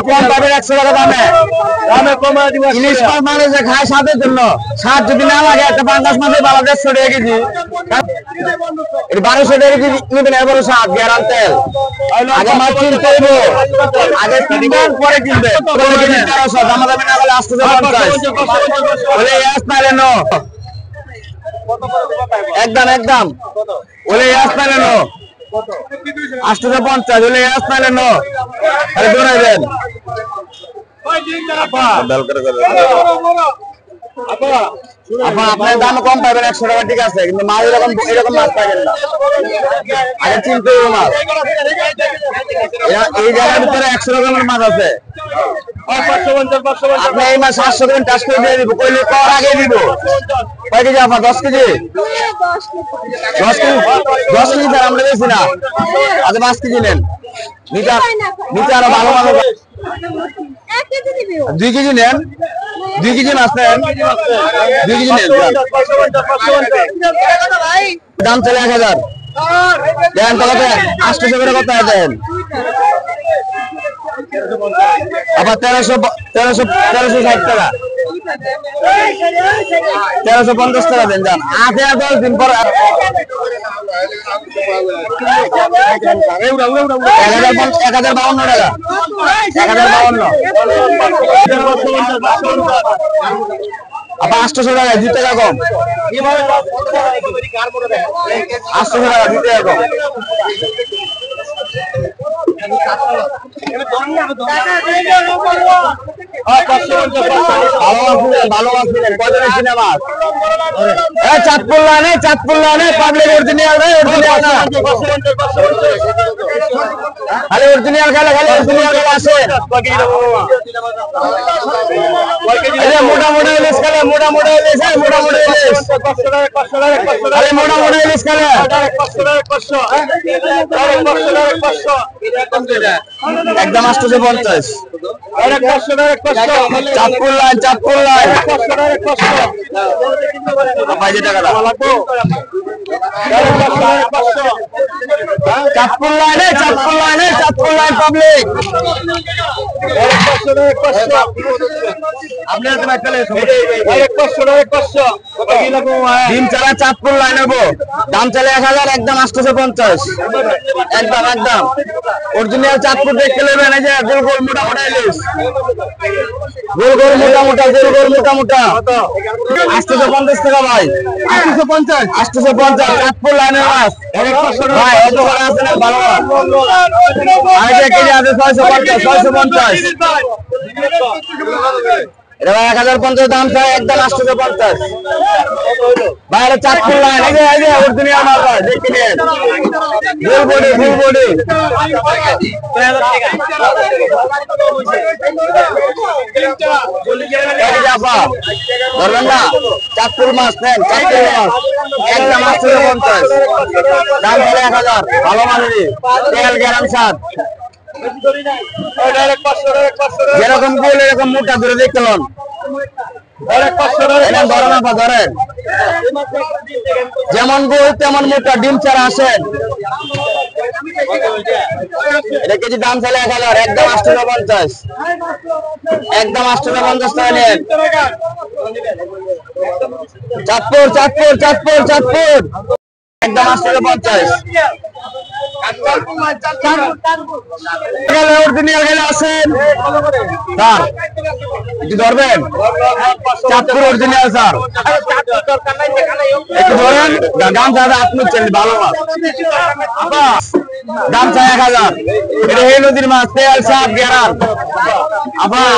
কম পাবেন 100 টাকা দামে কমে দিব। ইলিশ মাছ মানে যে খায় স্বাদের জন্য, স্বাদ যদি না লাগে একটা পাঙ্গাস মাছে ভালো 150 টাকা কেজি, 1200 টাকা কেজি নেবেন। এবারে স্বাদ গ্যারান্টি তেল। আগে মাছ কিনতে হইব, আগে কিনবেন পরে কিনবেন। 1300 দামা দামে না হলে 850 বলে ইয়াস না রেনো একদম বলে ইয়াস না রেনো 850 বলে ইয়াস না রেনো আরে দৌড়াইবেন আপনার দাম কম পাবেন 100 টাকা, ঠিক আছে, কিন্তু মাছ এরকম মাছ পাবেন না। আগে চিনতে হবে মাছ। এই জায়গার ভিতরে 100 রকমের মাছ আছে। আপনি এই মাছ 700 টাকা টাচ করে দিয়ে দিব, কইলে কর আগে দিব। কয় কেজি আপা? 10 কেজি 10 কেজি স্যার আমরা বেশি না, আজ 5 কেজি নেন। নিচে আরো ভালো ভালো 2 কেজি নেন, 2 কেজি মাছ নেন, 2 কেজি নেন। দাম চলে 1000 দেন, তো 800 করে কত দেন? আবার 1360 টাকা, 1350 টাকা দেন। যান 10 দিন পর 1052 টাকা, 1052। আবার 800 টাকা, 2 টাকা কম, 800 টাকা, 2 টাকা কম। চাঁদপুর পাবলিক অরিজিনাল খালি অরিজিনাল খেলে আসে। মোটামুটি ইলিশ খেলে, মোটামুটি ইলিশ খেলে। একদম 850। Chandpur line Chandpur line public. ডিম চালা চাঁদপুর লাইন হবো, দাম চলে 1000, একদম 850। একদম অরিজিনাল চাঁদপুর দেখতে নেবেন। এই যে গোল গোল মোটা মোটা ইলিশ, গোল গোল মোটা মোটা, গোল গোল মোটা মোটা 850 টাকা ভাই, 850 চাঁদপুর লাইনের মাছ ভাই। অত করে আছে না ভালো মাছ, আরেকটা কেজি আছে 650। এটা ভাই 1050 দাম চাই, একদম 850 ভাই। এটা চাঁদপুর লাইন, এই যে অরিজিনাল মাছ ভাই, দেখে নিন। ফুল বডি ধরবেন না, চাঁদপুর মাছ নেন, চাঁদপুর মাছ একদম 850 দাম চলে 1000। ভালো মানেরই তেল গ্যারাম স্বাদ, যেরকম গোল এরকম মোটা ধরে দেখলেন। ধরেন যেমন গোল তেমন মোটা, ডিম ছাড়া আসেন। এটা কেজি দাম চলে 1000, একদম 850, একদম 850 টাকা নেন। চাঁদপুর একদম 850। আসেন স্যার, একটু ধরবেন। চাঁদপুর অরিজিনাল স্যার, একটু ধরেন। দাম চাই আপনি ভালো মাছ, দাম চাই 1000। এটা এই নদীর মাছ, তেল সাপ গ্যারান। আবার